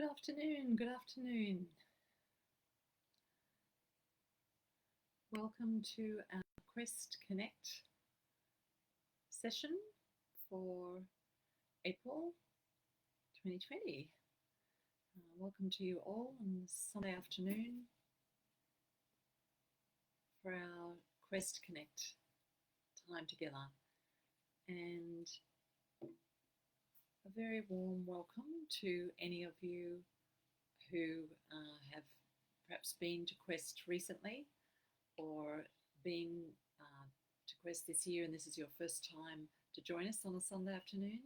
Good afternoon, good afternoon. Welcome to our Quest Connect session for April 2020. Welcome to you all on this Sunday afternoon for our Quest Connect time together. And a very warm welcome to any of you who have perhaps been to Quest recently or been to Quest this year and this is your first time to join us on a Sunday afternoon.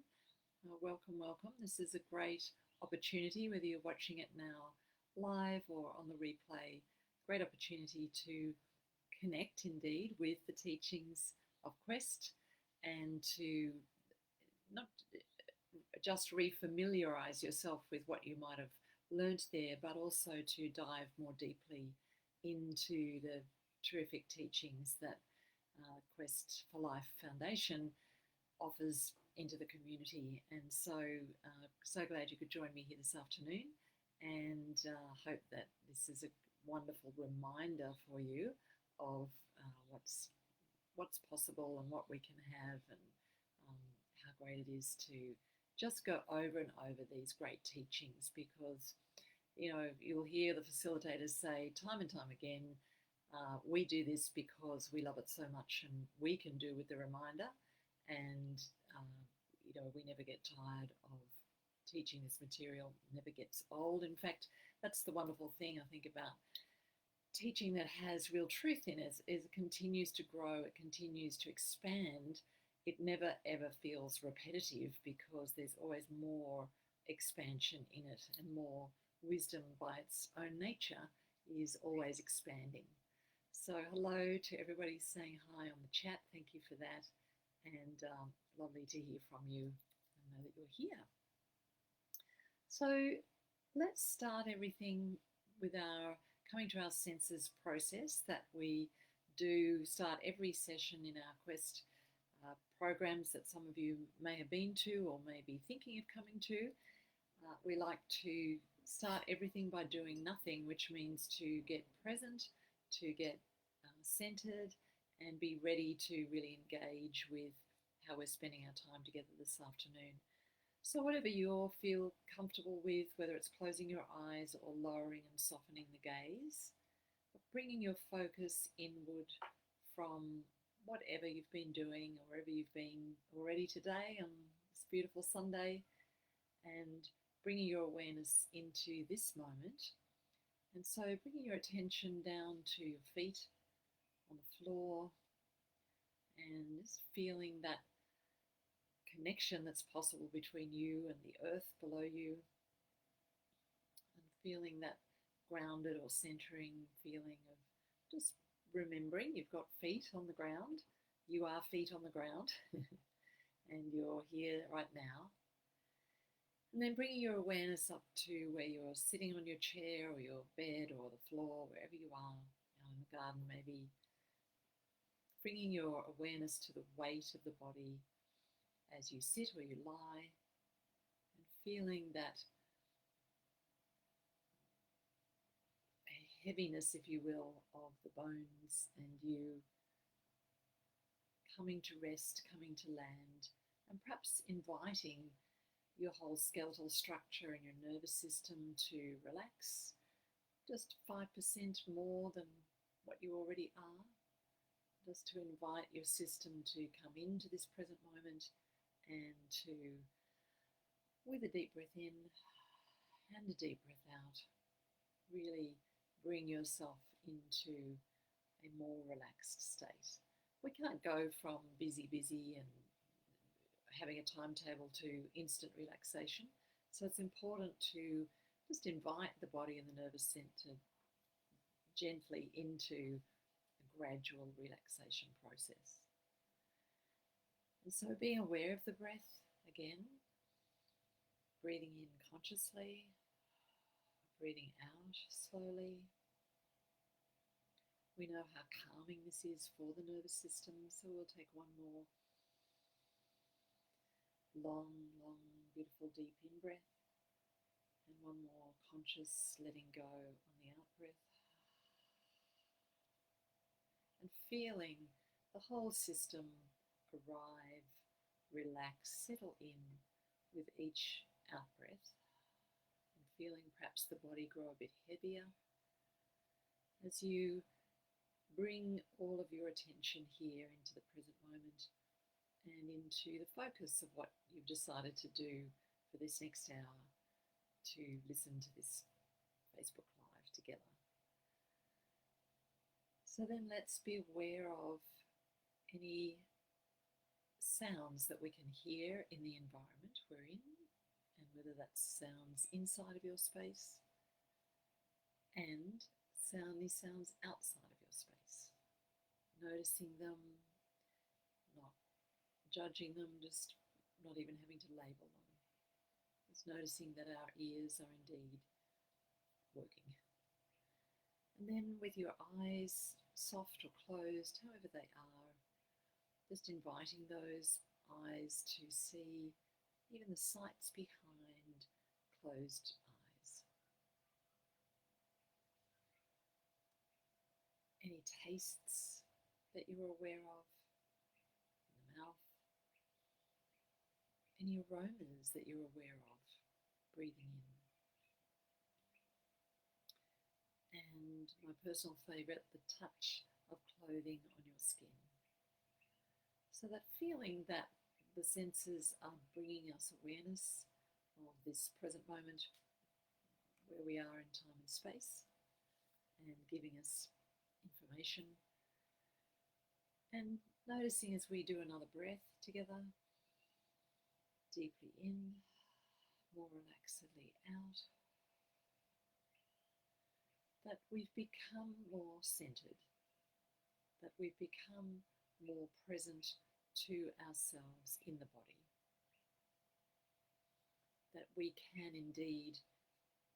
Welcome, welcome. This is a great opportunity, whether you're watching it now live or on the replay, great opportunity to connect indeed with the teachings of Quest and to not just refamiliarize yourself with what you might have learnt there, but also to dive more deeply into the terrific teachings that Quest for Life Foundation offers into the community. And so glad you could join me here this afternoon, and hope that this is a wonderful reminder for you of what's possible and what we can have, and how great it is to just go over and over these great teachings, because you'll hear the facilitators say time and time again, we do this because we love it so much and we can do with the reminder, and we never get tired of teaching this material. It never gets old. In fact, that's the wonderful thing I think about teaching that has real truth in it, is it continues to grow, it continues to expand. It never ever feels repetitive, because there's always more expansion in it, and more wisdom by its own nature is always expanding. So hello to everybody saying hi on the chat. Thank you for that, and lovely to hear from you and know that you're here. So let's start everything with our coming to our senses process that we do start every session in our Quest programs that some of you may have been to or may be thinking of coming to. We like to start everything by doing nothing, which means to get present, to get centered, and be ready to really engage with how we're spending our time together this afternoon. So whatever you feel comfortable with, whether it's closing your eyes or lowering and softening the gaze, bringing your focus inward from whatever you've been doing or wherever you've been already today on this beautiful Sunday, and bringing your awareness into this moment. And so bringing your attention down to your feet on the floor, and just feeling that connection that's possible between you and the earth below you, and feeling that grounded or centering feeling of just remembering you've got feet on the ground. You are feet on the ground and you're here right now. And then bringing your awareness up to where you're sitting on your chair or your bed or the floor, wherever you are, in the garden maybe. Bringing your awareness to the weight of the body as you sit or you lie, and feeling that heaviness, if you will, of the bones, and you coming to rest, coming to land, and perhaps inviting your whole skeletal structure and your nervous system to relax just 5% more than what you already are, just to invite your system to come into this present moment, and to, with a deep breath in and a deep breath out, really bring yourself into a more relaxed state. We can't go from busy and having a timetable to instant relaxation. So it's important to just invite the body and the nervous center gently into a gradual relaxation process. And so being aware of the breath again, breathing in consciously, breathing out slowly. We know how calming this is for the nervous system, so we'll take one more long, beautiful deep in-breath, And one more conscious letting go on the out breath. And feeling the whole system arrive, relax, settle in with each out breath. And feeling perhaps the body grow a bit heavier as you bring all of your attention here into the present moment and into the focus of what you've decided to do for this next hour, to listen to this Facebook Live together. So then let's be aware of any sounds that we can hear in the environment we're in, and whether that's sounds inside of your space and these sounds outside of your space. Noticing them, not judging them, just not even having to label them. Just noticing that our ears are indeed working. And then with your eyes soft or closed, however they are, just inviting those eyes to see even the sights behind closed eyes. Any tastes that you're aware of in the mouth, any aromas that you're aware of breathing in. And my personal favourite, the touch of clothing on your skin. So that feeling that the senses are bringing us awareness of this present moment where we are in time and space, and giving us information. And noticing as we do another breath together, deeply in, more relaxedly out, that we've become more centered, that we've become more present to ourselves in the body, that we can indeed,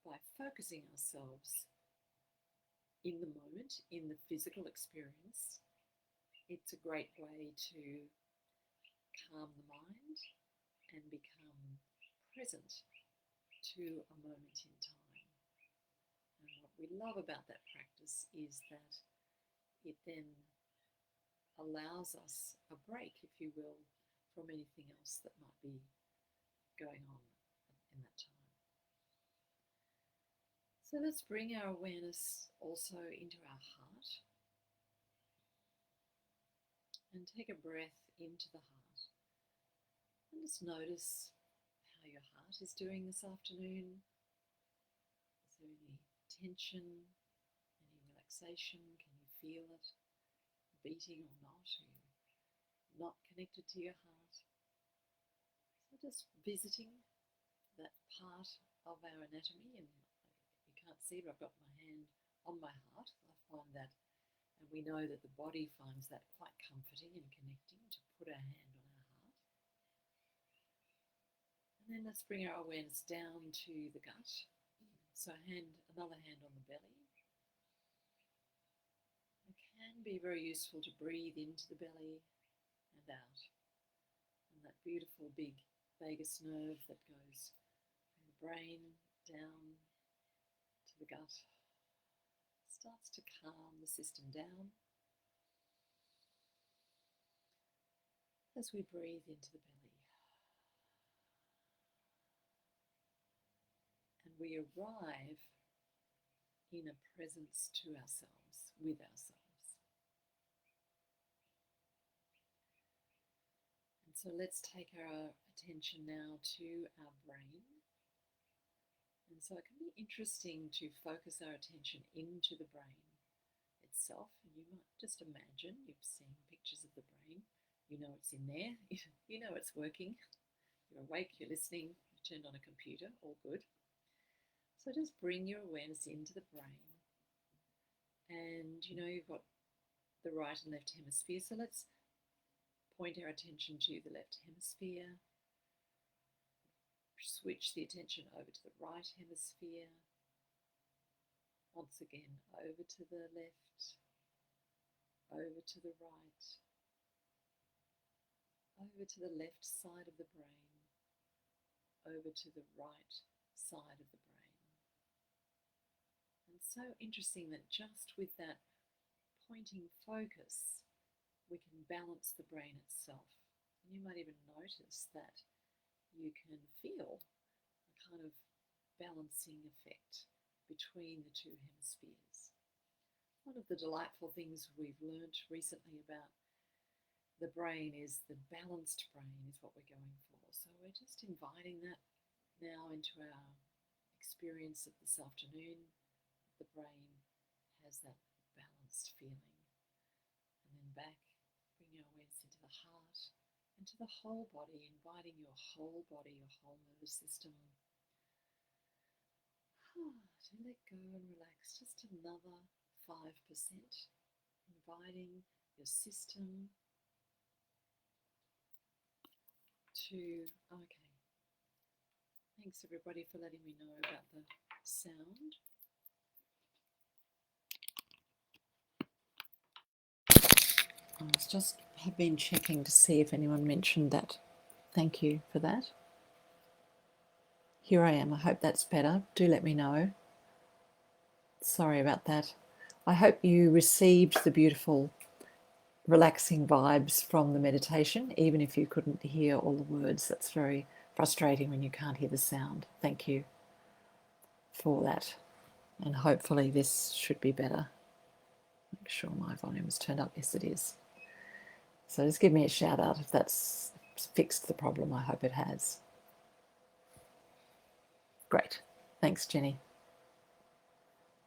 by focusing ourselves in the moment, in the physical experience, it's a great way to calm the mind and become present to a moment in time. And what we love about that practice is that it then allows us a break, if you will, from anything else that might be going on in that time. So let's bring our awareness also into our heart and take a breath into the heart. And just notice how your heart is doing this afternoon. Is there any tension, any relaxation? Can you feel it beating or not? Are you not connected to your heart? So just visiting that part of our anatomy, and you can't see, but I've got my hand on my heart. I find that, and we know that the body finds that quite comforting and connecting to put our hand on our heart. And then let's bring our awareness down to the gut. So another hand on the belly. It can be very useful to breathe into the belly and out. And that beautiful big vagus nerve that goes from the brain down to the gut starts to calm the system down as we breathe into the belly. And we arrive in a presence to ourselves, with ourselves. And so let's take our attention now to our brain. And so it can be interesting to focus our attention into the brain itself. And you might just imagine, you've seen pictures of the brain, you know it's in there, you know it's working. You're awake, you're listening, you've turned on a computer, all good. So just bring your awareness into the brain. And you've got the right and left hemisphere. So let's point our attention to the left hemisphere. Switch the attention over to the right hemisphere. Once again, over to the left, over to the right, over to the left side of the brain, over to the right side of the brain. it's so interesting that just with that pointing focus, we can balance the brain itself. And you might even notice that you can feel a kind of balancing effect between the two hemispheres. One of the delightful things we've learned recently about the brain is the balanced brain is what we're going for. So we're just inviting that now into our experience of this afternoon. The brain has that balanced feeling. And then back, bring your awareness into the heart, into the whole body, inviting your whole body, your whole nervous system to let go and relax just another 5%, inviting your system to, okay. Thanks everybody for letting me know about the sound. Have been checking to see if anyone mentioned that. Thank you for that. Here I am. I hope that's better. Do let me know. Sorry about that. I hope you received the beautiful, relaxing vibes from the meditation, even if you couldn't hear all the words. That's very frustrating when you can't hear the sound. Thank you for that. And hopefully this should be better. Make sure my volume is turned up. Yes, it is. So just give me a shout out if that's fixed the problem. I hope it has. Great. Thanks, Jenny.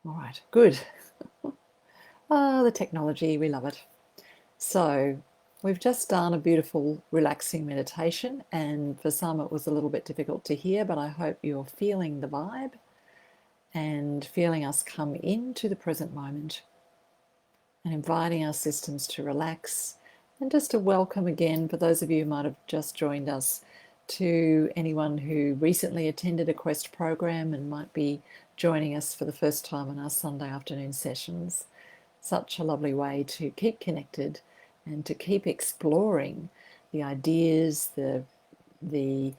All right, good. The technology, we love it. So we've just done a beautiful, relaxing meditation, and for some it was a little bit difficult to hear, but I hope you're feeling the vibe and feeling us come into the present moment and inviting our systems to relax. And just a welcome again for those of you who might have just joined us, to anyone who recently attended a Quest program and might be joining us for the first time on our Sunday afternoon sessions. Such a lovely way to keep connected and to keep exploring the ideas, the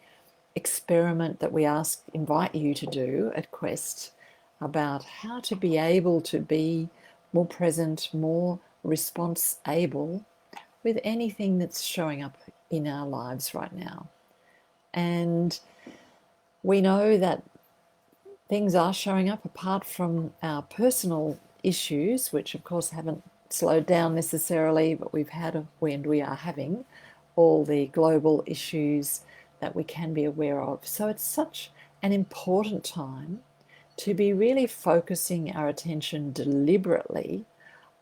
experiment that we invite you to do at Quest about how to be able to be more present, more response able with anything that's showing up in our lives right now. And we know that things are showing up apart from our personal issues, which of course haven't slowed down necessarily, but we are having all the global issues that we can be aware of. So it's such an important time to be really focusing our attention deliberately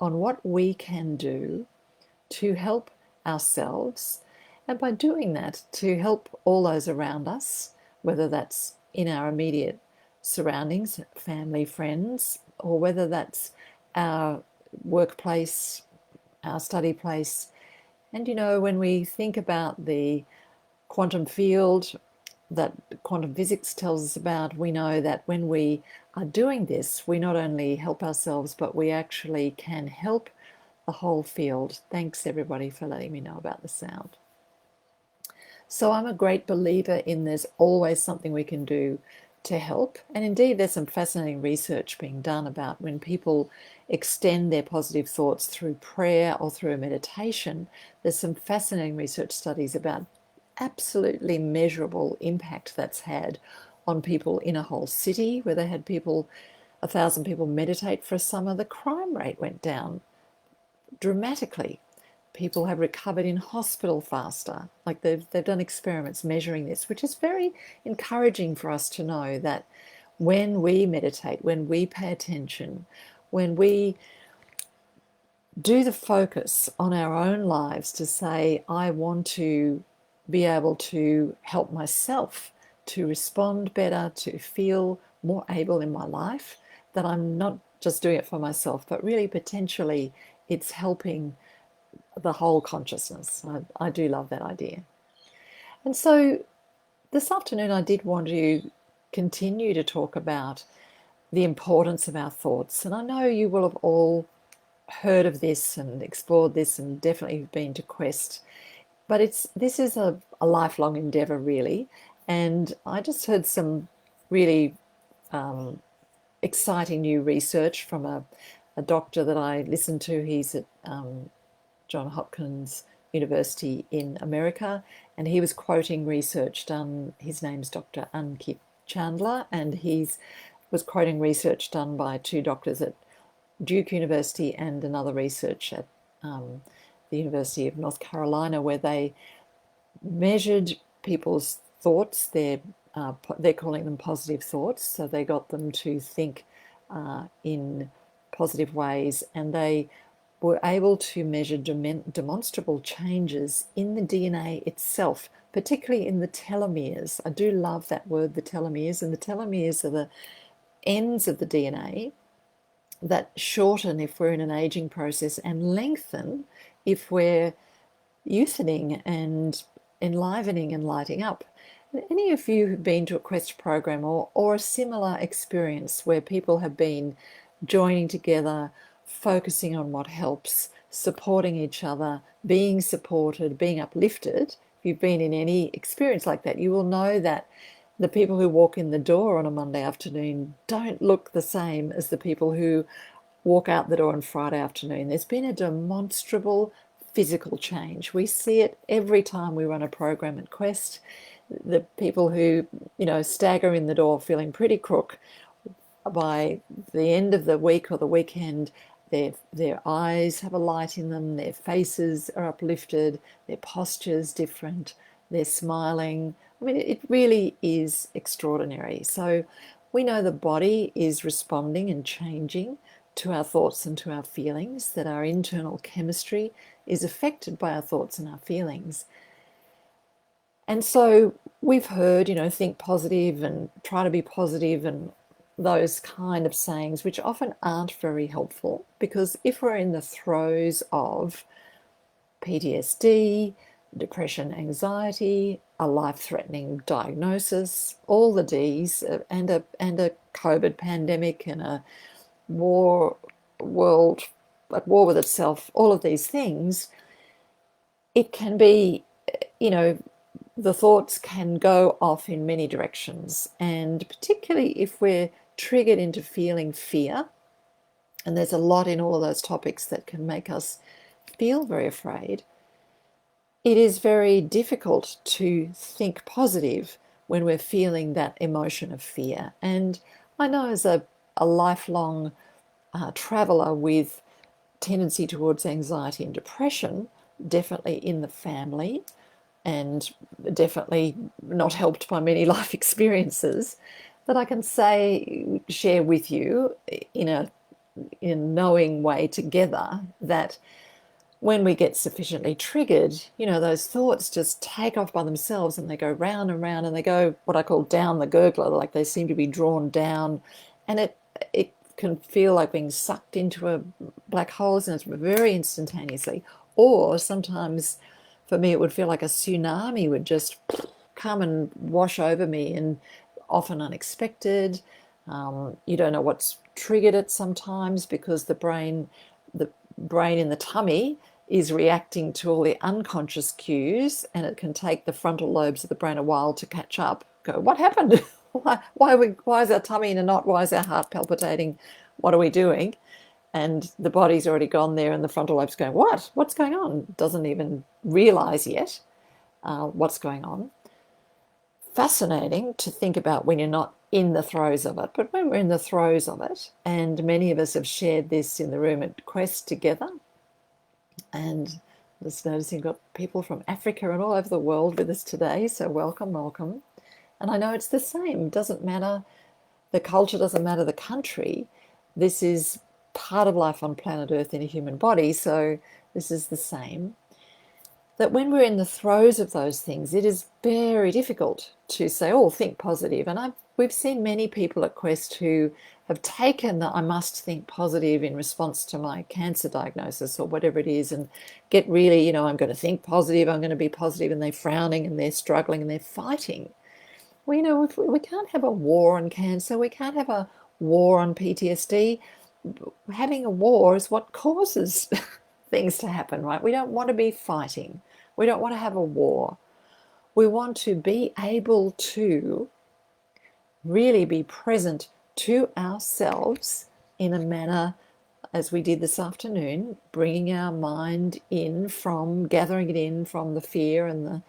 on what we can do to help ourselves, and by doing that, to help all those around us, whether that's in our immediate surroundings, family, friends, or whether that's our workplace, our study place. And you know, when we think about the quantum field that quantum physics tells us about, we know that when we are doing this, we not only help ourselves, but we actually can help the whole field. Thanks everybody for letting me know about the sound. So I'm a great believer in there's always something we can do to help. And indeed, there's some fascinating research being done about when people extend their positive thoughts through prayer or through a meditation. There's some fascinating research studies about absolutely measurable impact that's had on people in a whole city, where they had 1,000 people meditate for a summer. The crime rate went down dramatically. People have recovered in hospital faster. Like they've done experiments measuring this, which is very encouraging for us to know that when we meditate, when we pay attention, when we do the focus on our own lives to say, I want to be able to help myself to respond better, to feel more able in my life, that I'm not just doing it for myself, but really potentially it's helping the whole consciousness. I do love that idea. And so this afternoon I did want to continue to talk about the importance of our thoughts. And I know you will have all heard of this and explored this and definitely been to Quest. But this is a lifelong endeavour, really. And I just heard some really exciting new research from a doctor that I listened to. He's at Johns Hopkins University in America, and he was quoting research done. His name's Dr. Ankit Chandler, and he's was quoting research done by two doctors at Duke University and another research at the University of North Carolina, where they measured people's thoughts. They're calling them positive thoughts, so they got them to think in positive ways, and they were able to measure demonstrable changes in the DNA itself, particularly in the telomeres. I do love that word, the telomeres, and the telomeres are the ends of the DNA that shorten if we're in an aging process and lengthen if we're youthening and enlivening and lighting up. Any of you who've been to a Quest program or a similar experience where people have been joining together, focusing on what helps, supporting each other, being supported, being uplifted, if you've been in any experience like that, you will know that the people who walk in the door on a Monday afternoon don't look the same as the people who walk out the door on Friday afternoon. There's been a demonstrable physical change. We see it every time we run a program at Quest. The people who, stagger in the door feeling pretty crook, by the end of the week or the weekend, their eyes have a light in them, their faces are uplifted, their posture's different, they're smiling. I mean, it really is extraordinary. So we know the body is responding and changing to our thoughts and to our feelings, that our internal chemistry is affected by our thoughts and our feelings. And so we've heard, think positive and try to be positive and those kind of sayings, which often aren't very helpful, because if we're in the throes of PTSD, depression, anxiety, a life-threatening diagnosis, all the Ds, and a COVID pandemic and a world at war with itself, all of these things, it can be, the thoughts can go off in many directions. And particularly if we're triggered into feeling fear, and there's a lot in all of those topics that can make us feel very afraid, it is very difficult to think positive when we're feeling that emotion of fear. And I know as a lifelong traveller with tendency towards anxiety and depression, definitely in the family, and definitely not helped by many life experiences, that I can share with you in a knowing way together that when we get sufficiently triggered, those thoughts just take off by themselves, and they go round and round, and they go what I call down the gurgler, like they seem to be drawn down, and it can feel like being sucked into a black hole, and it's very instantaneously. Or sometimes for me it would feel like a tsunami would just come and wash over me, and often unexpected. You don't know what's triggered it sometimes, because the brain in the tummy is reacting to all the unconscious cues, and it can take the frontal lobes of the brain a while to catch up. Go, what happened? Why is our tummy in a knot? Why is our heart palpitating? What are we doing? And the body's already gone there, and the frontal lobe's going, what? What's going on? Doesn't even realize yet what's going on. Fascinating to think about when you're not in the throes of it. But when we're in the throes of it, and many of us have shared this in the room at Quest together, and just noticing we've got people from Africa and all over the world with us today, so welcome. And I know it's the same. It doesn't matter the culture, doesn't matter the country. This is part of life on planet Earth in a human body, so this is the same. That when we're in the throes of those things, it is very difficult to say, think positive. And we've seen many people at Quest who have taken the I must think positive in response to my cancer diagnosis or whatever it is, and get really, I'm going to think positive, I'm going to be positive, and they're frowning and they're struggling and they're fighting. Well, we can't have a war on cancer, we can't have a war on PTSD. Having a war is what causes things to happen, right? We don't want to be fighting. We don't want to have a war. We want to be able to really be present to ourselves in a manner, as we did this afternoon, bringing our mind in from, gathering it in from the fear and the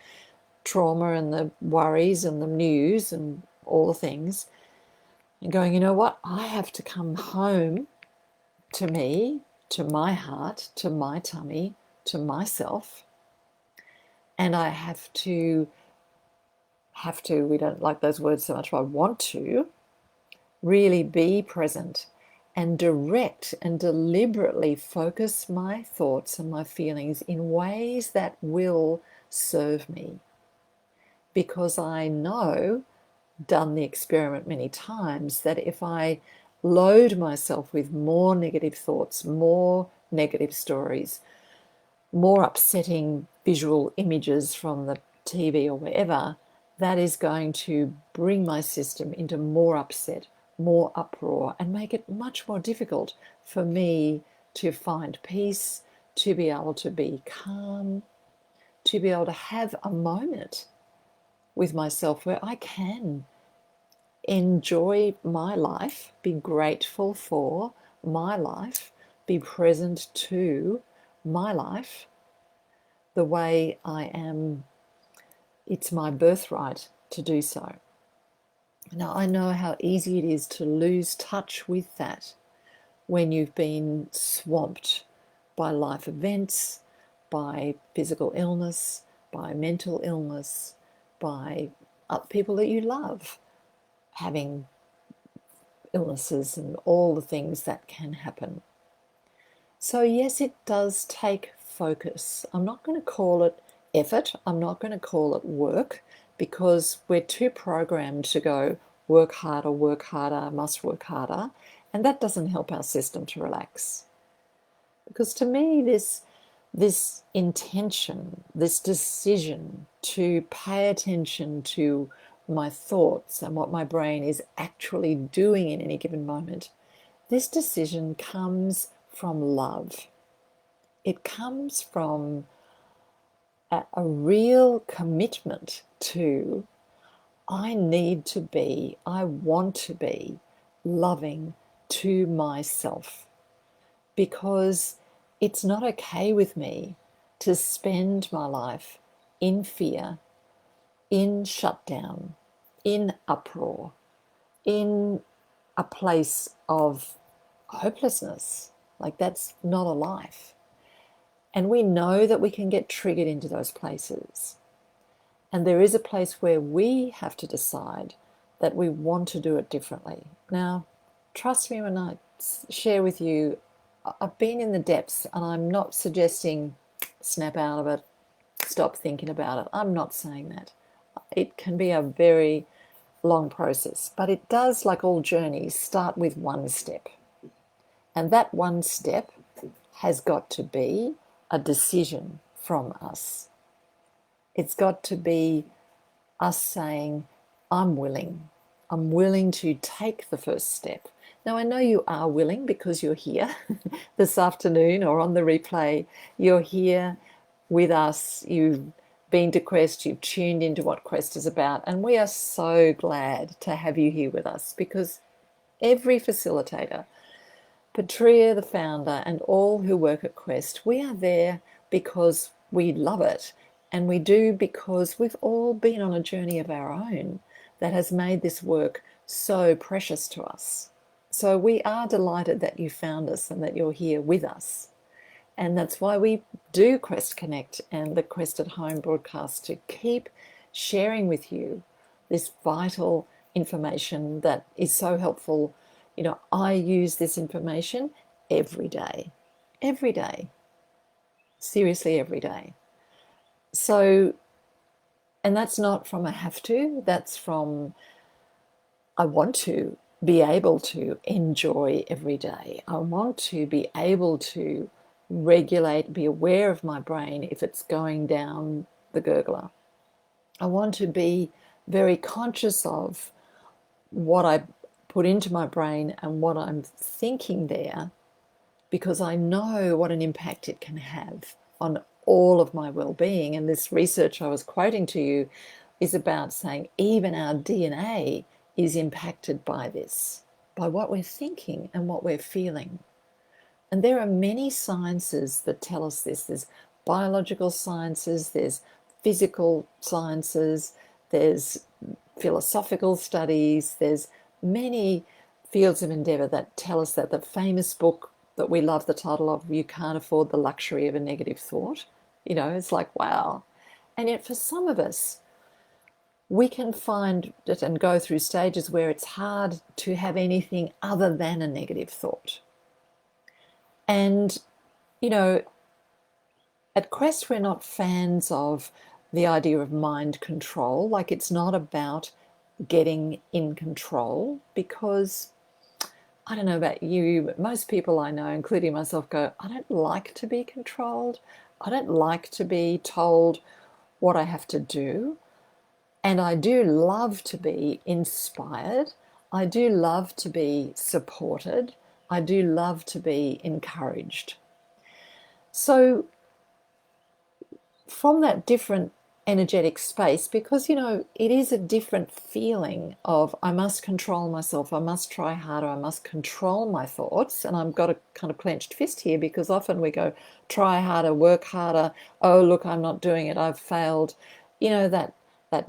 trauma and the worries and the news and all the things, and going, you know what, I have to come home to me, to my heart, to my tummy, to myself, and I have to, we don't like those words so much, but I want to really be present and direct and deliberately focus my thoughts and my feelings in ways that will serve me. Because I know, done the experiment many times, that if I load myself with more negative thoughts, more negative stories, more upsetting visual images from the TV or wherever, that is going to bring my system into more upset, more uproar, and make it much more difficult for me to find peace, to be able to be calm, to be able to have a moment with myself where I can enjoy my life, be grateful for my life, be present to my life the way I am. It's my birthright to do so. Now, I know how easy it is to lose touch with that when you've been swamped by life events, by physical illness, by mental illness, by people that you love having illnesses and all the things that can happen. So yes, it does take focus. I'm not going to call it effort. I'm not going to call it work, because we're too programmed to go work harder, must work harder. And that doesn't help our system to relax. Because to me, this intention, this decision to pay attention to my thoughts and what my brain is actually doing in any given moment, this decision comes from love. It comes from a real commitment to, I need to be, I want to be loving to myself, because it's not okay with me to spend my life in fear, in shutdown, in uproar, in a place of hopelessness. Like, that's not a life. And we know that we can get triggered into those places. And there is a place where we have to decide that we want to do it differently. Now, trust me when I share with you, I've been in the depths, and I'm not suggesting snap out of it, stop thinking about it. I'm not saying that. It can be a very long process, but it does, like all journeys, start with one step. And that one step has got to be a decision from us. It's got to be us saying, I'm willing to take the first step. Now, I know you are willing because you're here this afternoon or on the replay. You're here with us. You've been to Quest. You've tuned into what Quest is about. And we are so glad to have you here with us, because every facilitator, Patria, the founder, and all who work at Quest, we are there because we love it. And we do because we've all been on a journey of our own that has made this work so precious to us. So we are delighted that you found us and that you're here with us. And that's why we do Quest Connect and the Quest at Home broadcast, to keep sharing with you this vital information that is so helpful. You know, I use this information every day, seriously every day. So, and that's not from a have to, that's from I want to be able to enjoy every day. I want to be able to regulate, be aware of my brain if it's going down the gurgler. I want to be very conscious of what I put into my brain and what I'm thinking there, because I know what an impact it can have on all of my well-being. And this research I was quoting to you is about saying even our DNA is impacted by this. by what we're thinking and what we're feeling. And there are many sciences that tell us this. There's biological sciences, there's physical sciences, there's philosophical studies, there's many fields of endeavor that tell us that. The famous book that we love the title of, You Can't Afford the Luxury of a Negative Thought. You know, it's like, wow. And yet for some of us, we can find it and go through stages where it's hard to have anything other than a negative thought. And, you know, at Quest, we're not fans of the idea of mind control. Like, it's not about getting in control, because I don't know about you, but most people I know, including myself, go, I don't like to be controlled. I don't like to be told what I have to do. And I do love to be inspired. I do love to be supported. I do love to be encouraged. So from that different energetic space, because, you know, it is a different feeling of I must control myself, I must try harder, I must control my thoughts. And I've got a kind of clenched fist here, because often we go try harder, work harder, oh look, I'm not doing it, I've failed. You know, that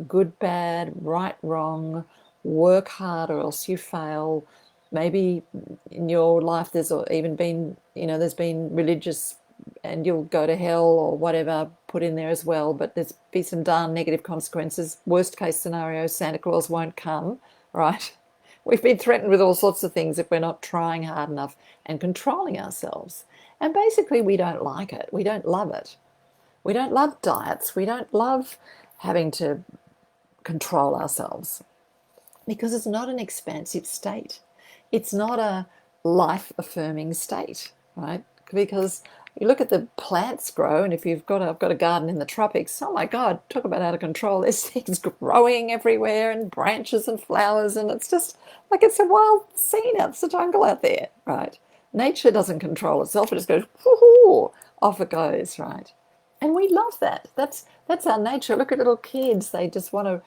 good, bad, right, wrong, work hard or else you fail. Maybe in your life there's even been, you know, there's been religious and you'll go to hell or whatever put in there as well, but there's be some darn negative consequences. Worst case scenario, Santa Claus won't come, right? We've been threatened with all sorts of things if we're not trying hard enough and controlling ourselves. And basically we don't like it. We don't love it. We don't love diets. We don't love having to control ourselves, because it's not an expansive state. It's not a life-affirming state, right? Because you look at the plants grow, and if I've got a garden in the tropics, oh my God, talk about out of control. There's things growing everywhere and branches and flowers, and it's just like it's a wild scene out, it's a jungle out there, right? Nature doesn't control itself, it just goes, whoo, off it goes, right? And we love that. That's our nature. Look at little kids, they just want to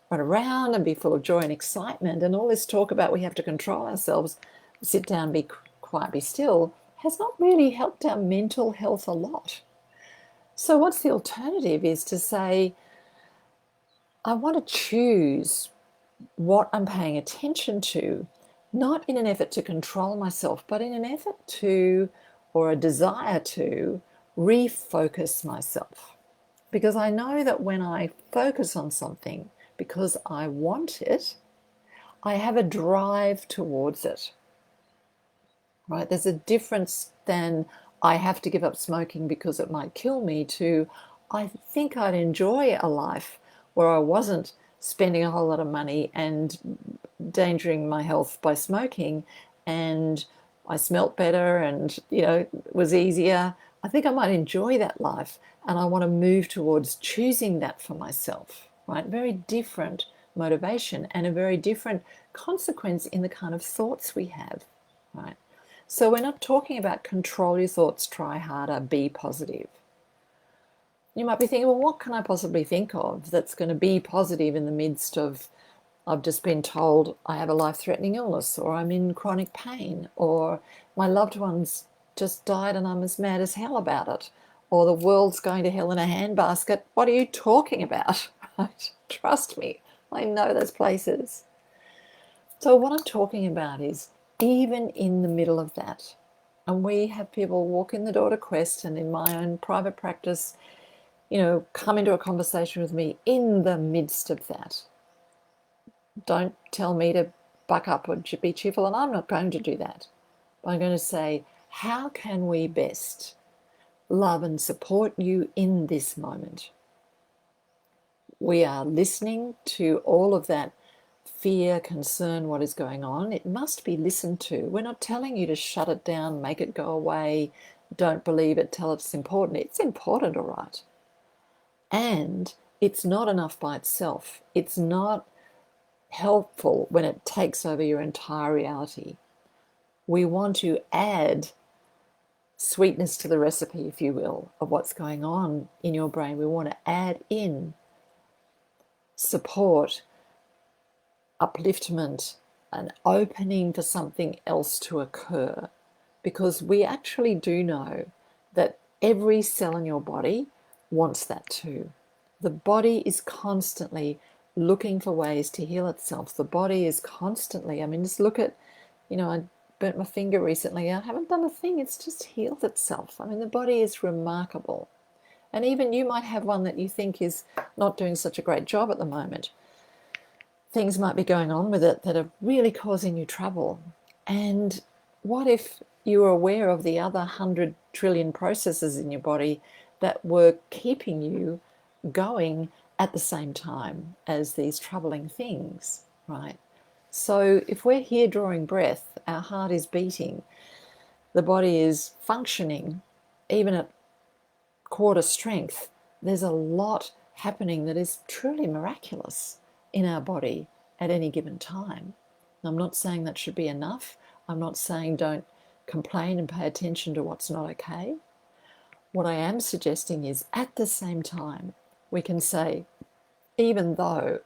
run around and be full of joy and excitement. And all this talk about we have to control ourselves, sit down, be quiet, be still, has not really helped our mental health a lot. So what's the alternative is to say, I want to choose what I'm paying attention to, not in an effort to control myself, but in an effort to, or a desire to, refocus myself. Because I know that when I focus on something because I want it, I have a drive towards it. Right? There's a difference than I have to give up smoking because it might kill me, to I think I'd enjoy a life where I wasn't spending a whole lot of money and endangering my health by smoking, and I smelt better and, you know, it was easier. I think I might enjoy that life, and I want to move towards choosing that for myself, right? Very different motivation and a very different consequence in the kind of thoughts we have, right? So we're not talking about control your thoughts, try harder, be positive. You might be thinking, well, what can I possibly think of that's going to be positive in the midst of, I've just been told I have a life-threatening illness, or I'm in chronic pain, or my loved one's just died and I'm as mad as hell about it, or the world's going to hell in a handbasket. What are you talking about? Right? Trust me, I know those places. So what I'm talking about is, even in the middle of that, and we have people walk in the door to Quest, and in my own private practice, you know, come into a conversation with me in the midst of that. Don't tell me to buck up or be cheerful, and I'm not going to do that. But I'm going to say, how can we best love and support you in this moment? We are listening to all of that fear, concern, what is going on. It must be listened to. We're not telling you to shut it down, make it go away, don't believe it, tell it it's important. It's important, all right. And it's not enough by itself. It's not helpful when it takes over your entire reality. We want to add sweetness to the recipe, if you will, of what's going on in your brain. We want to add in support, upliftment, an opening for something else to occur, because we actually do know that every cell in your body wants that too. The body is constantly looking for ways to heal itself. The body is constantly, I mean, just look at, I burnt my finger recently. I haven't done a thing. It's just healed itself. I mean, the body is remarkable. And even you might have one that you think is not doing such a great job at the moment. Things might be going on with it that are really causing you trouble. And what if you were aware of the other 100 trillion processes in your body that were keeping you going at the same time as these troubling things, right? So if we're here drawing breath, our heart is beating, the body is functioning, even at quarter strength, there's a lot happening that is truly miraculous in our body at any given time. I'm not saying that should be enough. I'm not saying don't complain and pay attention to what's not okay. What I am suggesting is at the same time, we can say, even though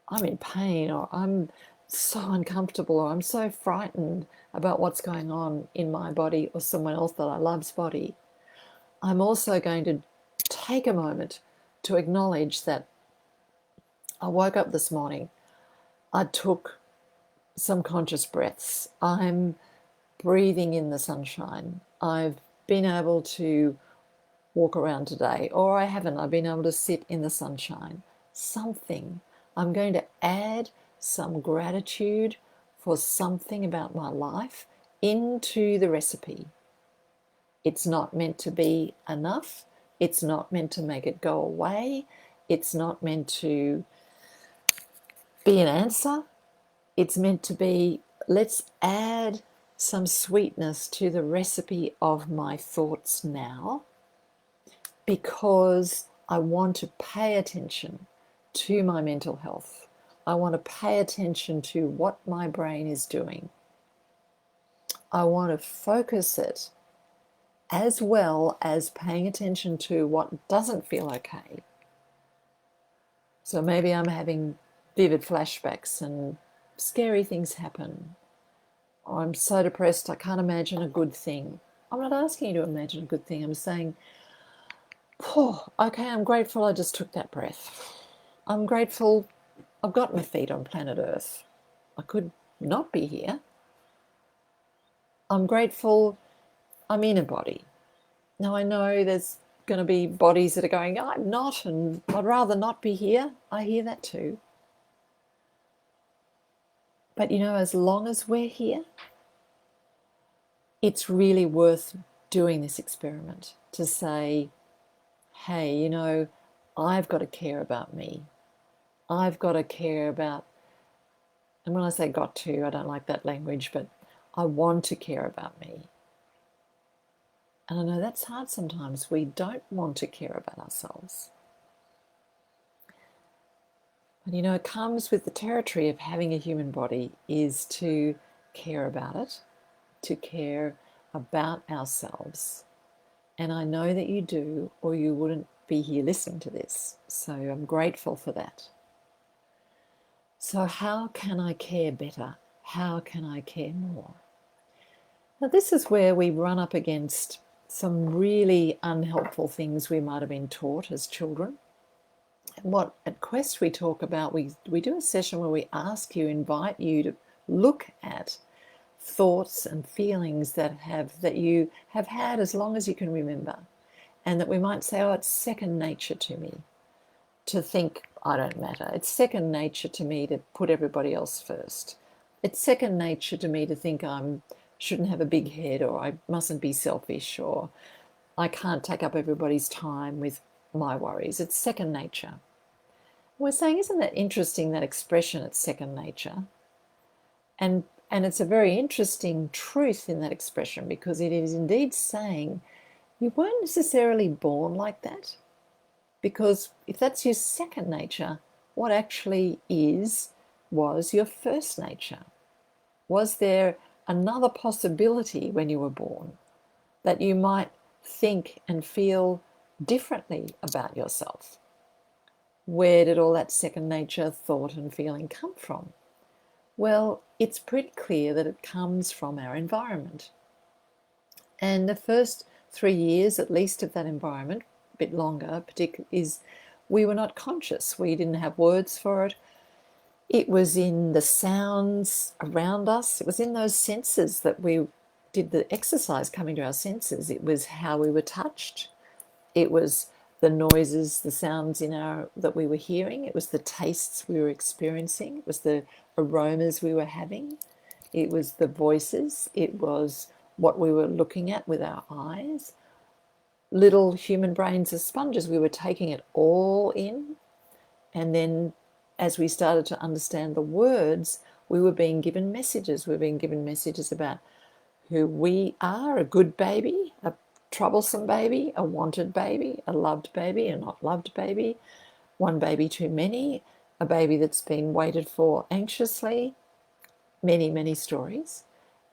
I'm in pain, or I'm so uncomfortable, or I'm so frightened about what's going on in my body or someone else that I love's body, I'm also going to take a moment to acknowledge that I woke up this morning, I took some conscious breaths, I'm breathing in the sunshine, I've been able to walk around today, or I haven't, I've been able to sit in the sunshine. Something. I'm going to add some gratitude for something about my life into the recipe. It's not meant to be enough. It's not meant to make it go away. It's not meant to be an answer. It's meant to be, let's add some sweetness to the recipe of my thoughts now, because I want to pay attention to my mental health. I want to pay attention to what my brain is doing. I want to focus it, as well as paying attention to what doesn't feel okay. So maybe I'm having vivid flashbacks and scary things happen. Or I'm so depressed I can't imagine a good thing. I'm not asking you to imagine a good thing. I'm saying, oh, okay, I'm grateful I just took that breath. I'm grateful I've got my feet on planet Earth. I could not be here. I'm grateful I'm in a body. Now, I know there's going to be bodies that are going, I'm not, and I'd rather not be here. I hear that too. But, as long as we're here, it's really worth doing this experiment to say, hey, I've got to care about me. I've got to care about, and when I say got to, I don't like that language, but I want to care about me. And I know that's hard sometimes. We don't want to care about ourselves. But it comes with the territory of having a human body, is to care about it, to care about ourselves. And I know that you do, or you wouldn't be here listening to this. So I'm grateful for that. So how can I care better? How can I care more? Now, this is where we run up against some really unhelpful things we might have been taught as children. And what at Quest we talk about, we do a session where we invite you to look at thoughts and feelings that you have had as long as you can remember, and that we might say, oh, it's second nature to me to think I don't matter. It's second nature to me to put everybody else first. It's second nature to me to think I shouldn't have a big head, or I mustn't be selfish, or I can't take up everybody's time with my worries. It's second nature. We're saying, isn't that interesting, that expression, it's second nature? And it's a very interesting truth in that expression, because it is indeed saying you weren't necessarily born like that. Because if that's your second nature, what actually was your first nature? Was there another possibility when you were born that you might think and feel differently about yourself? Where did all that second nature thought and feeling come from? Well, it's pretty clear that it comes from our environment. And the first 3 years, at least, of that environment, a bit longer, particularly, is we were not conscious. We didn't have words for it. It was in the sounds around us. It was in those senses that we did the exercise, coming to our senses. It was how we were touched. It was the noises, the sounds that we were hearing. It was the tastes we were experiencing. It was the aromas we were having. It was the voices. It was what we were looking at with our eyes. Little human brains as sponges, we were taking it all in. And then as we started to understand the words, we were being given messages. We were being given messages about who we are: a good baby, a troublesome baby, a wanted baby, a loved baby, a not loved baby, one baby too many, a baby that's been waited for anxiously, many, many stories.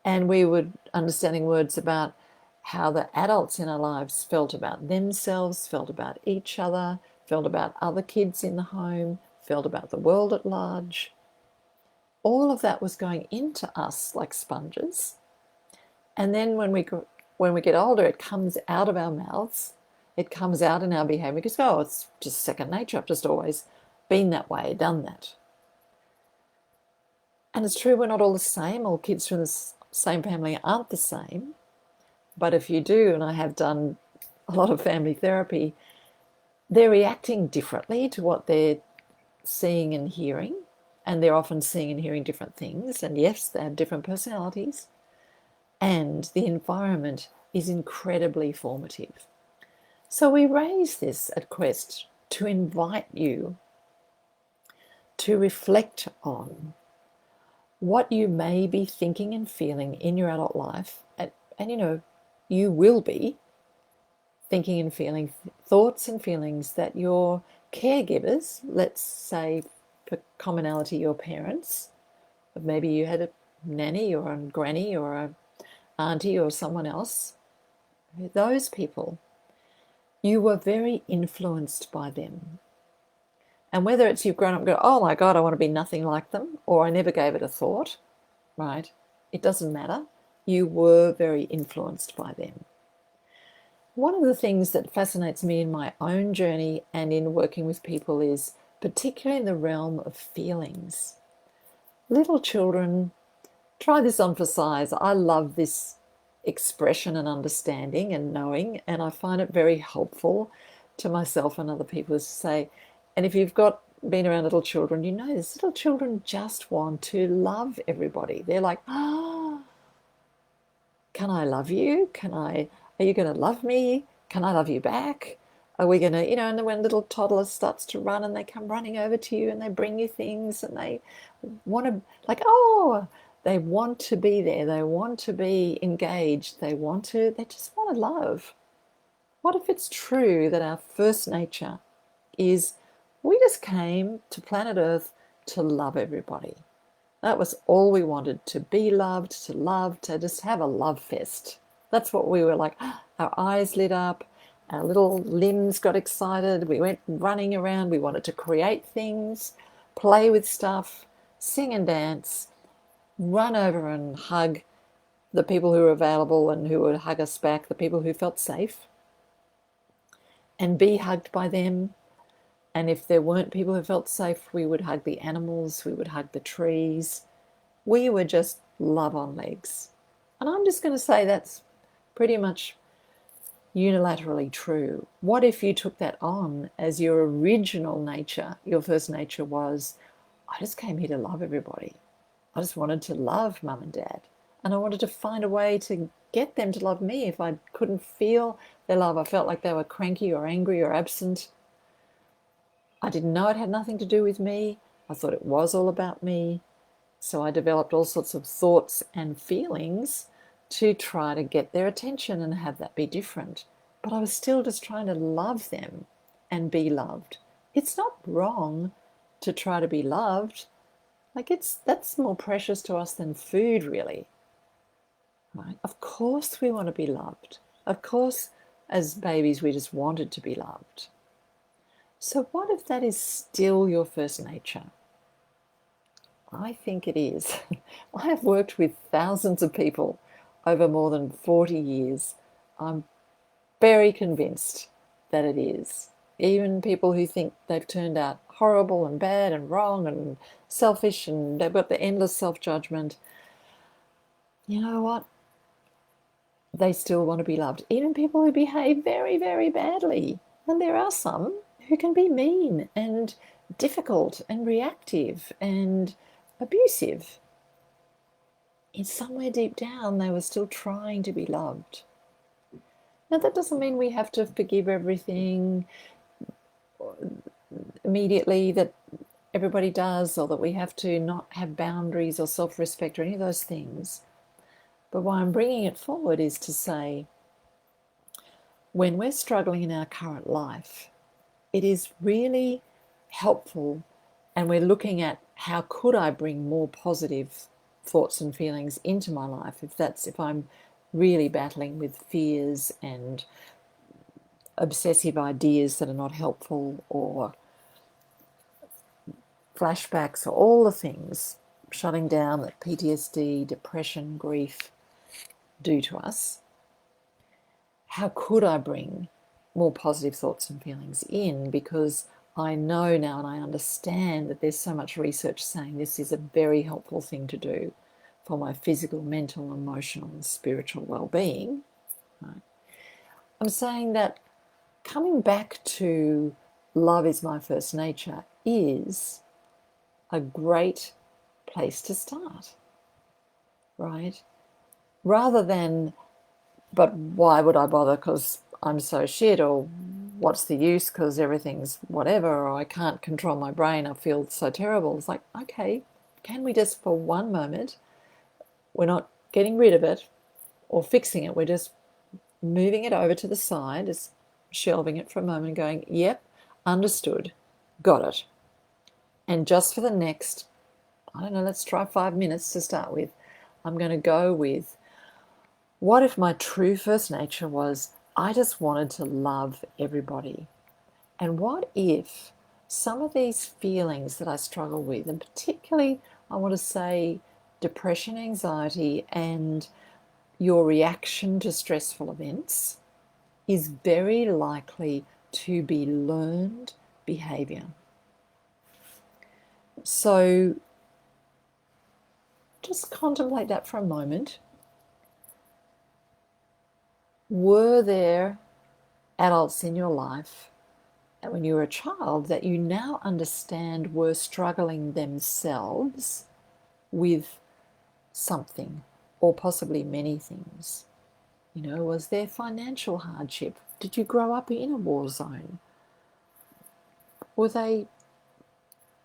And we were understanding words about how the adults in our lives felt about themselves, felt about each other, felt about other kids in the home, felt about the world at large. All of that was going into us like sponges. And then when we get older, it comes out of our mouths. It comes out in our behavior because, oh, it's just second nature. I've just always been that way, done that. And it's true, we're not all the same. All kids from the same family aren't the same. But if you do, and I have done a lot of family therapy, they're reacting differently to what they're seeing and hearing. And they're often seeing and hearing different things. And yes, they have different personalities. And the environment is incredibly formative. So we raise this at Quest to invite you to reflect on what you may be thinking and feeling in your adult life. And you will be thinking and feeling thoughts and feelings that your caregivers, let's say for commonality, your parents, maybe you had a nanny or a granny or a auntie or someone else, those people, you were very influenced by them. And whether it's you've grown up and go, oh my God, I want to be nothing like them, or I never gave it a thought, right? It doesn't matter. You were very influenced by them. One of the things that fascinates me in my own journey and in working with people is particularly in the realm of feelings. Little children, try this on for size. I love this expression and understanding and knowing, and I find it very helpful to myself and other people to say, and if you've been around little children, you know this, little children just want to love everybody. They're like, can I love you? Are you going to love me? Can I love you back? Are we going to, and then when little toddler starts to run and they come running over to you and they bring you things and they want to, they want to be there. They want to be engaged. They just want to love. What if it's true that our first nature is we just came to planet Earth to love everybody? That was all we wanted, to be loved, to just have a love fest. That's what we were like. Our eyes lit up, our little limbs got excited, we went running around, we wanted to create things, play with stuff, sing and dance, run over and hug the people who were available and who would hug us back, the people who felt safe, and be hugged by them. And if there weren't people who felt safe, we would hug the animals, we would hug the trees. We were just love on legs. And I'm just going to say that's pretty much unilaterally true. What if you took that on as your original nature? Your first nature was, I just came here to love everybody. I just wanted to love mum and dad. And I wanted to find a way to get them to love me. If I couldn't feel their love, I felt like they were cranky or angry or absent. I didn't know it had nothing to do with me. I thought it was all about me. So I developed all sorts of thoughts and feelings to try to get their attention and have that be different. But I was still just trying to love them and be loved. It's not wrong to try to be loved. That's more precious to us than food, really. Right? Of course we want to be loved. Of course, as babies, we just wanted to be loved. So what if that is still your first nature? I think it is. I have worked with thousands of people over more than 40 years. I'm very convinced that it is. Even people who think they've turned out horrible and bad and wrong and selfish and they've got the endless self-judgment, you know what? They still want to be loved. Even people who behave very, very badly. And there are some who can be mean and difficult and reactive and abusive. In somewhere deep down, they were still trying to be loved. Now, that doesn't mean we have to forgive everything immediately that everybody does, or that we have to not have boundaries or self-respect or any of those things. But why I'm bringing it forward is to say, when we're struggling in our current life, it is really helpful, and we're looking at how could I bring more positive thoughts and feelings into my life if I'm really battling with fears and obsessive ideas that are not helpful, or flashbacks, or all the things shutting down that PTSD, depression, grief do to us. How could I bring more positive thoughts and feelings in? Because I know now and I understand that there's so much research saying this is a very helpful thing to do for my physical, mental, emotional, and spiritual well-being. Right? I'm saying that coming back to love is my first nature is a great place to start, right? Rather than, but why would I bother because I'm so shit, or what's the use because everything's whatever, or I can't control my brain, I feel so terrible. It's like, okay, can we just for one moment, we're not getting rid of it or fixing it, we're just moving it over to the side, just shelving it for a moment and going, yep, understood, got it. And just for the next, I don't know, let's try 5 minutes to start with, I'm going to go with, what if my true first nature was I just wanted to love everybody? And what if some of these feelings that I struggle with, and particularly I want to say depression, anxiety, and your reaction to stressful events, is very likely to be learned behavior. So just contemplate that for a moment. Were there adults in your life when you were a child that you now understand were struggling themselves with something, or possibly many things? You know, was there financial hardship? Did you grow up in a war zone? Were they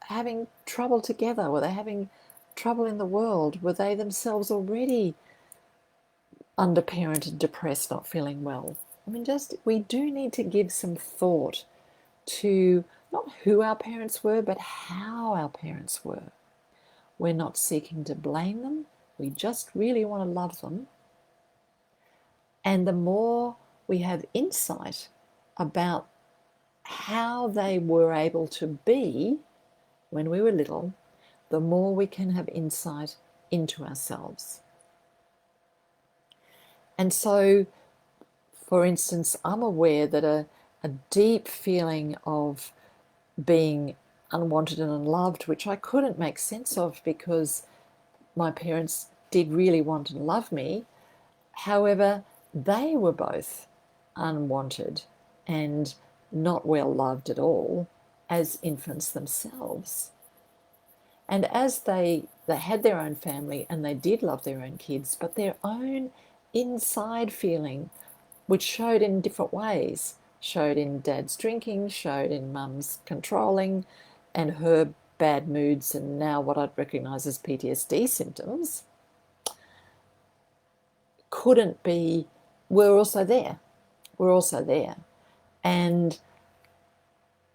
having trouble together? Were they having trouble in the world? Were they themselves already underparented, depressed, not feeling well? I mean, we do need to give some thought to not who our parents were, but how our parents were. We're not seeking to blame them. We just really want to love them. And the more we have insight about how they were able to be when we were little, the more we can have insight into ourselves. And so, for instance, I'm aware that a deep feeling of being unwanted and unloved, which I couldn't make sense of because my parents did really want and love me. However, they were both unwanted and not well loved at all as infants themselves. And as they had their own family and they did love their own kids, but their own inside feeling, which showed in different ways, showed in dad's drinking, showed in mum's controlling and her bad moods, and now what I'd recognise as PTSD symptoms, were also there and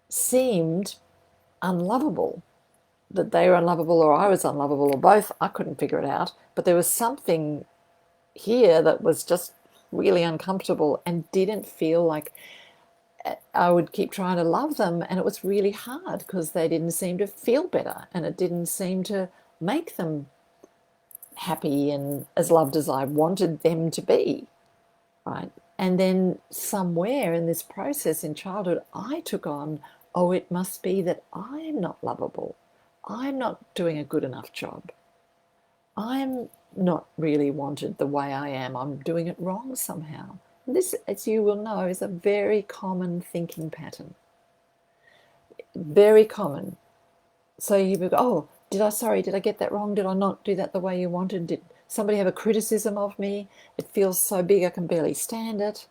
seemed unlovable. That they were unlovable or I was unlovable or both, I couldn't figure it out. But there was something here that was just really uncomfortable and didn't feel like I would keep trying to love them, and it was really hard because they didn't seem to feel better and it didn't seem to make them happy and as loved as I wanted them to be, right? And then somewhere in this process in childhood, I took on, oh, it must be that I'm not lovable. I'm not doing a good enough job. I'm not really wanted the way I am. I'm doing it wrong somehow. And this, as you will know, is a very common thinking pattern. Very common. So you would go, oh, did I get that wrong? Did I not do that the way you wanted? Did somebody have a criticism of me? It feels so big I can barely stand it,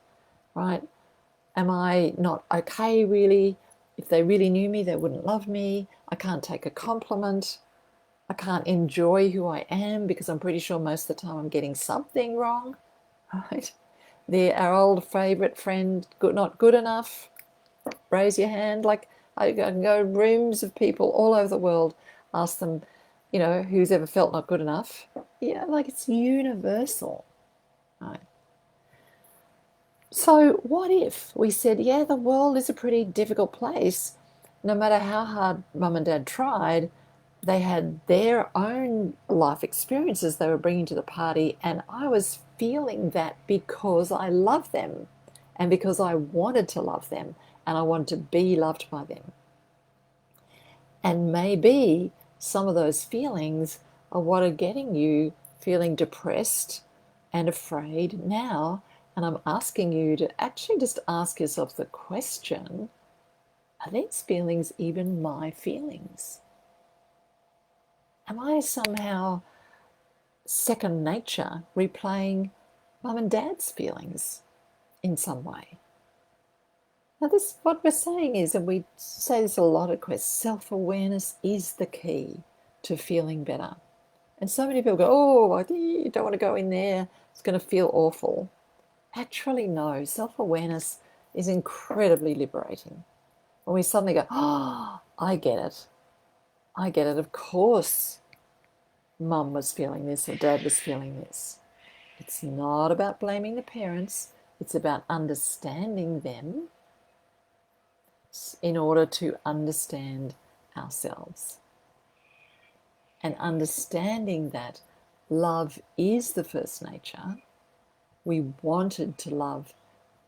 right? Am I not okay, really? If they really knew me, they wouldn't love me. I can't take a compliment. I can't enjoy who I am because I'm pretty sure most of the time I'm getting something wrong, right? Our old favourite friend, not good enough, raise your hand. Like, I can go rooms of people all over the world, ask them, who's ever felt not good enough? Yeah, like it's universal, right? So what if we said, yeah, the world is a pretty difficult place. No matter how hard mum and dad tried, they had their own life experiences they were bringing to the party, and I was feeling that because I love them and because I wanted to love them and I wanted to be loved by them. And maybe some of those feelings are what are getting you feeling depressed and afraid now. And I'm asking you to actually just ask yourself the question, are these feelings even my feelings? Am I somehow second nature replaying mum and dad's feelings in some way? Now, this, what we're saying is, and we say this a lot at Quest, self-awareness is the key to feeling better. And so many people go, oh, you don't want to go in there, it's going to feel awful. Actually, no, self-awareness is incredibly liberating. When we suddenly go, oh, I get it. I get it. Of course, mum was feeling this or dad was feeling this. It's not about blaming the parents. It's about understanding them in order to understand ourselves. And understanding that love is the first nature. We wanted to love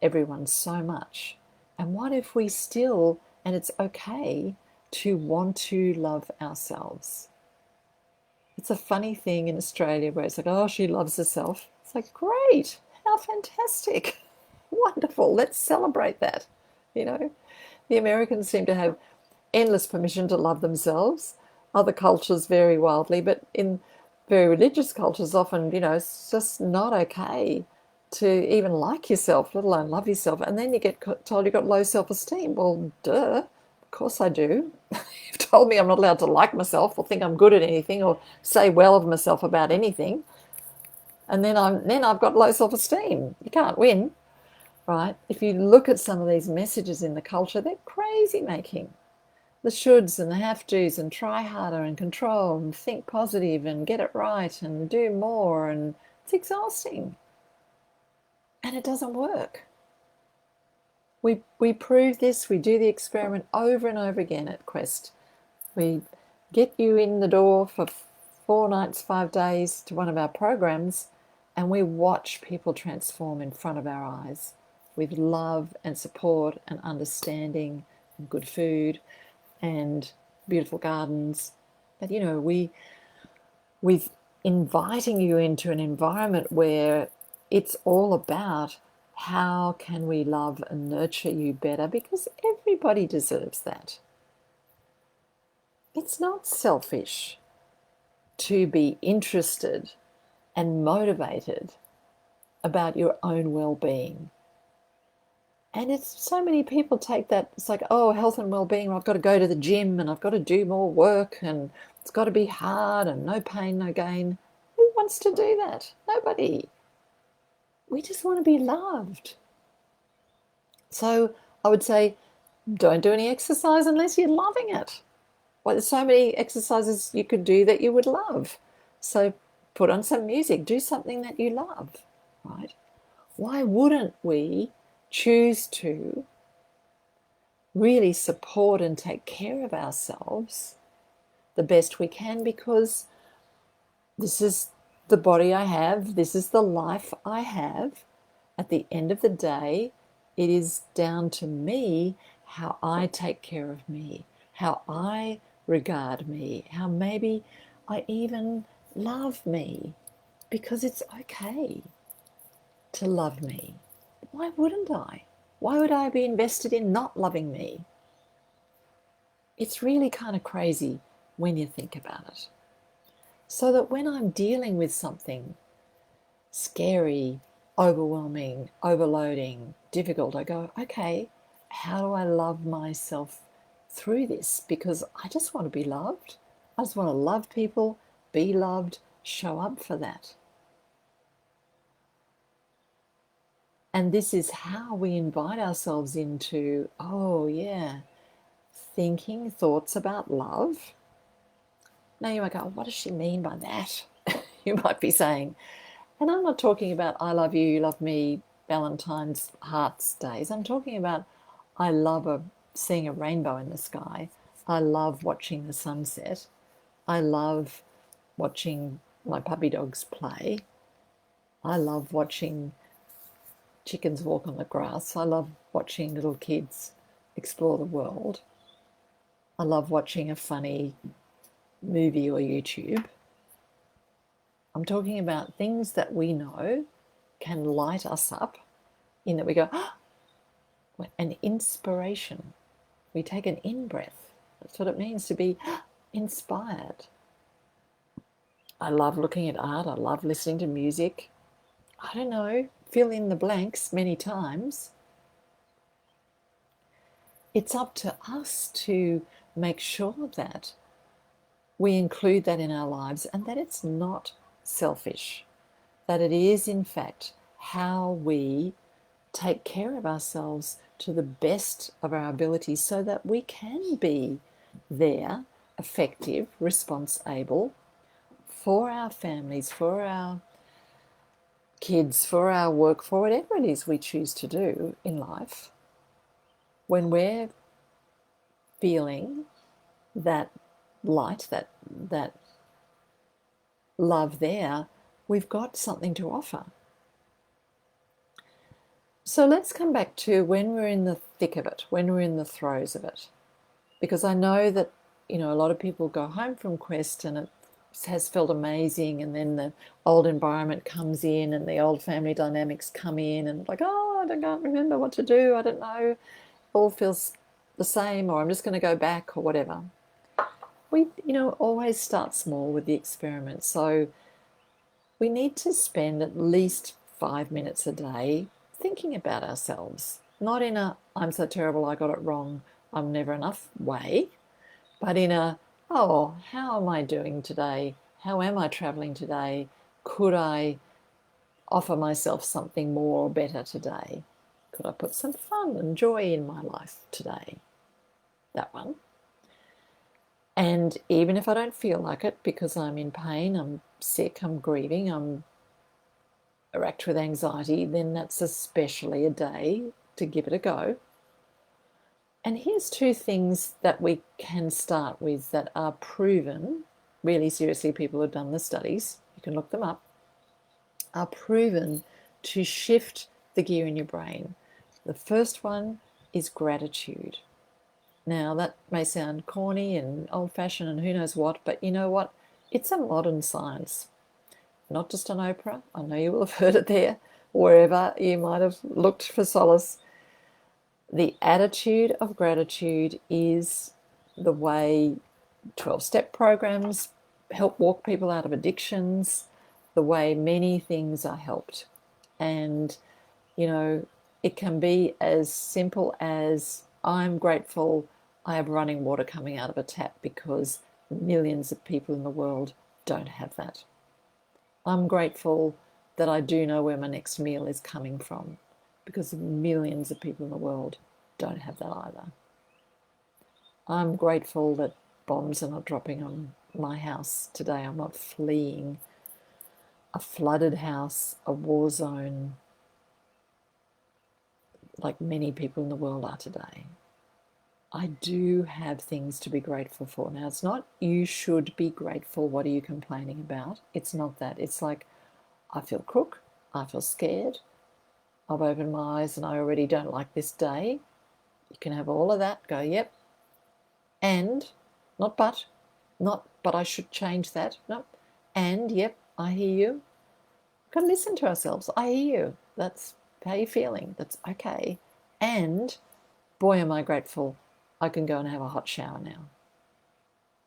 everyone so much. And what if we still, and it's okay to want to love ourselves? It's a funny thing in Australia where it's like, oh, she loves herself. It's like, great, how fantastic, wonderful, let's celebrate that. The Americans seem to have endless permission to love themselves. Other cultures vary wildly, but in very religious cultures, often, it's just not okay to even like yourself, let alone love yourself. And then you get told you've got low self-esteem. Well, duh, of course I do. You've told me I'm not allowed to like myself or think I'm good at anything or say well of myself about anything. And then I've got low self-esteem. You can't win, right? If you look at some of these messages in the culture, they're crazy making. The shoulds and the have-tos and try harder and control and think positive and get it right and do more, and it's exhausting. And it doesn't work. We prove this, we do the experiment over and over again at Quest. We get you in the door for 4 nights, 5 days to one of our programs, and we watch people transform in front of our eyes with love and support and understanding and good food and beautiful gardens. But we've inviting you into an environment where it's all about how can we love and nurture you better, because everybody deserves that. It's not selfish to be interested and motivated about your own well-being. And it's so many people take that, it's like, oh, health and well-being, I've got to go to the gym and I've got to do more work and it's got to be hard and no pain, no gain. Who wants to do that? Nobody. We just want to be loved. So I would say, don't do any exercise unless you're loving it. Well, there's so many exercises you could do that you would love. So put on some music, do something that you love, right? Why wouldn't we choose to really support and take care of ourselves the best we can? Because this is the body I have, this is the life I have. At the end of the day, it is down to me how I take care of me, how I regard me, how maybe I even love me, because it's okay to love me. Why wouldn't I? Why would I be invested in not loving me? It's really kind of crazy when you think about it. So that when I'm dealing with something scary, overwhelming, overloading, difficult, I go, okay, how do I love myself through this? Because I just want to be loved. I just want to love people, be loved, show up for that. And this is how we invite ourselves into, oh yeah, thinking thoughts about love. Now you might go, what does she mean by that? You might be saying, and I'm not talking about I love you, you love me, Valentine's hearts days. I'm talking about I love seeing a rainbow in the sky. I love watching the sunset. I love watching my puppy dogs play. I love watching chickens walk on the grass. I love watching little kids explore the world. I love watching a funny movie or YouTube. I'm talking about things that we know can light us up in that we go, oh, an inspiration. We take an in-breath. That's what it means to be inspired. I love looking at art. I love listening to music. I don't know, fill in the blanks many times. It's up to us to make sure that we include that in our lives and that it's not selfish, that it is, in fact, how we take care of ourselves to the best of our abilities so that we can be there, effective, response able for our families, for our kids, for our work, for whatever it is we choose to do in life. When we're feeling that light, that love there, we've got something to offer. So let's come back to when we're in the thick of it, when we're in the throes of it. Because I know that, a lot of people go home from Quest and it has felt amazing, and then the old environment comes in and the old family dynamics come in and like, oh, I can't remember what to do, I don't know, it all feels the same, or I'm just going to go back or whatever. We, always start small with the experiment. So we need to spend at least 5 minutes a day thinking about ourselves, not in a I'm so terrible, I got it wrong, I'm never enough way, but in a, oh, how am I doing today? How am I traveling today? Could I offer myself something more or better today? Could I put some fun and joy in my life today? That one. And even if I don't feel like it because I'm in pain, I'm sick, I'm grieving, I'm racked with anxiety, then that's especially a day to give it a go. And here's two things that we can start with that are proven, really seriously, people have done the studies, you can look them up, are proven to shift the gear in your brain. The first one is gratitude. Now, that may sound corny and old-fashioned and who knows what, but you know what? It's a modern science. Not just on Oprah. I know you will have heard it there, wherever you might have looked for solace. The attitude of gratitude is the way 12-step programs help walk people out of addictions, the way many things are helped. And, it can be as simple as I'm grateful I have running water coming out of a tap because millions of people in the world don't have that. I'm grateful that I do know where my next meal is coming from because millions of people in the world don't have that either. I'm grateful that bombs are not dropping on my house today. I'm not fleeing a flooded house, a war zone, like many people in the world are today. I do have things to be grateful for. Now, it's not you should be grateful, what are you complaining about? It's not that. It's like, I feel crook, I feel scared, I've opened my eyes and I already don't like this day. You can have all of that, go, yep. And, not but I should change that. No. And, yep, I hear you. We've got to listen to ourselves. I hear you. That's how you're feeling. That's okay. And, boy, am I grateful I can go and have a hot shower now.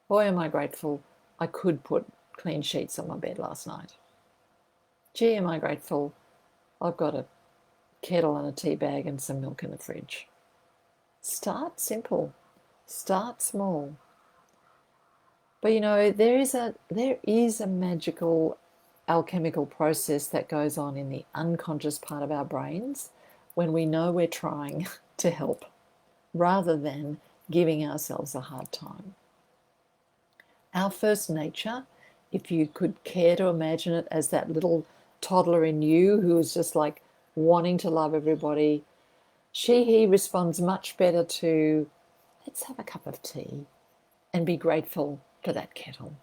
Boy, am I grateful I could put clean sheets on my bed last night. Gee, am I grateful I've got a kettle and a tea bag and some milk in the fridge. Start simple. Start small. But you know, there is a magical alchemical process that goes on in the unconscious part of our brains when we know we're trying to help rather than giving ourselves a hard time. Our first nature, if you could care to imagine it as that little toddler in you who is just like wanting to love everybody, he responds much better to, let's have a cup of tea and be grateful for that kettle.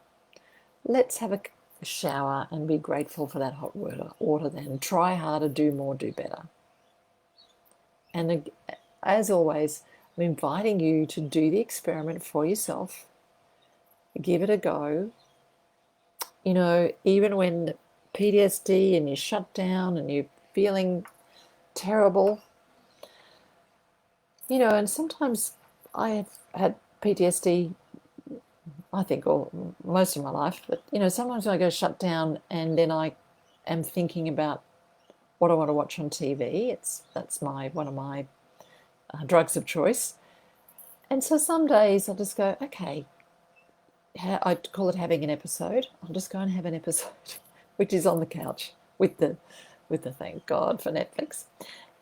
Let's have a shower and be grateful for that hot water then. Try harder, do more, do better. And as always, I'm inviting you to do the experiment for yourself. Give it a go. You know, even when PTSD and you're shut down and you're feeling terrible, you know, and sometimes I have had PTSD, I think, all most of my life, but you know, sometimes I go shut down and then I am thinking about what I want to watch on TV. That's one of my drugs of choice. And so some days I'll just go, okay, I call it having an episode. I'll just go and have an episode, which is on the couch with the thank God for Netflix.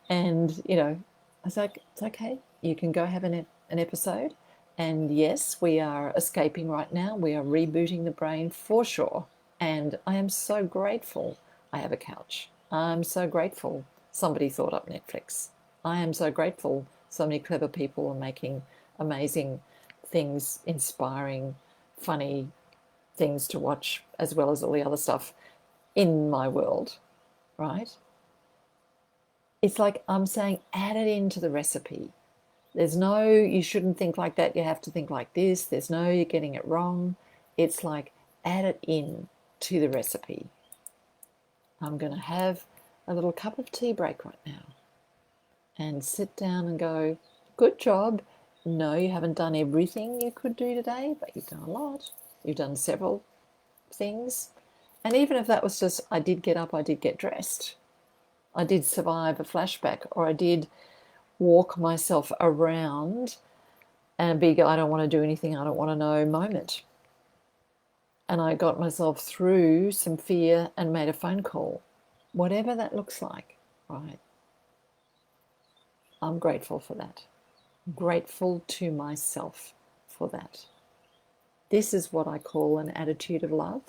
And you know, I was like, it's okay. You can go have an episode. And yes, we are escaping right now. We are rebooting the brain for sure. And I am so grateful I have a couch. I'm so grateful somebody thought up Netflix. I am so grateful so many clever people are making amazing things, inspiring, funny things to watch, as well as all the other stuff in my world, right? It's like I'm saying, add it into the recipe. There's no, you shouldn't think like that, you have to think like this. There's no, you're getting it wrong. It's like, add it in to the recipe. I'm going to have a little cup of tea break right now and sit down and go, good job. No, you haven't done everything you could do today, but you've done a lot. You've done several things. And even if that was just, I did get up, I did get dressed, I did survive a flashback, or I did walk myself around and a big, I don't want to do anything, I don't want to know moment. And I got myself through some fear and made a phone call, whatever that looks like, right? I'm grateful for that. Grateful to myself for that. This is what I call an attitude of love.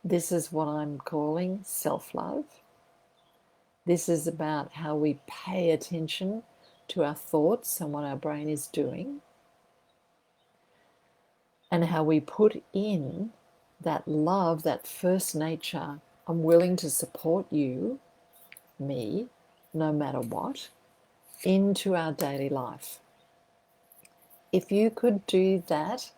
This is what I'm calling self-love. This is about how we pay attention to our thoughts and what our brain is doing, and how we put in that love, that first nature. I'm willing to support you, me, no matter what, into our daily life. If you could do that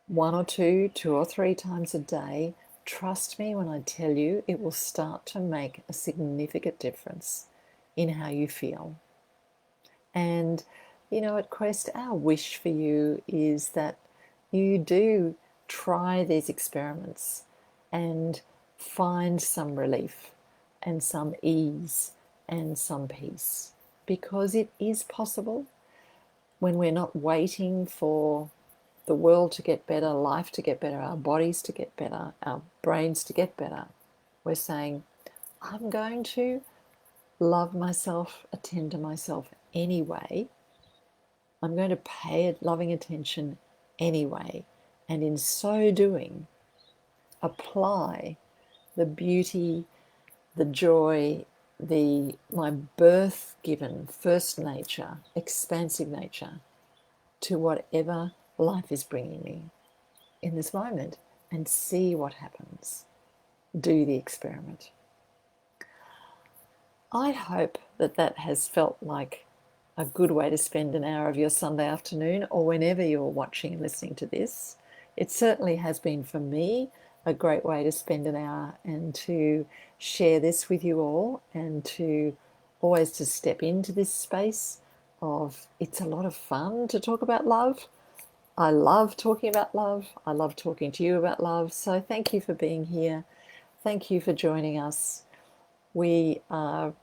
one or two or three times a day, trust me when I tell you, it will start to make a significant difference in how you feel. And, you know, at Quest, our wish for you is that you do try these experiments and find some relief and some ease and some peace, because it is possible when we're not waiting for the world to get better, life to get better, our bodies to get better, our brains to get better. We're saying, I'm going to love myself, attend to myself anyway. I'm going to pay it loving attention anyway. And in so doing, apply the beauty, the joy, my birth-given first nature, expansive nature, to whatever life is bringing me in this moment and see what happens. Do the experiment. I hope that that has felt like a good way to spend an hour of your Sunday afternoon, or whenever you're watching and listening to this. It certainly has been for me a great way to spend an hour and to share this with you all, and to always to step into this space of, it's a lot of fun to talk about love. I love talking about love. I love talking to you about love. So thank you for being here. Thank you for joining us. We are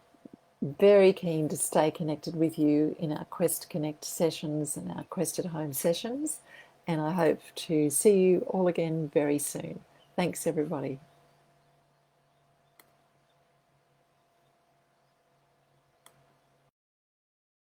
very keen to stay connected with you in our Quest Connect sessions and our Quest at Home sessions. And I hope to see you all again very soon. Thanks, everybody.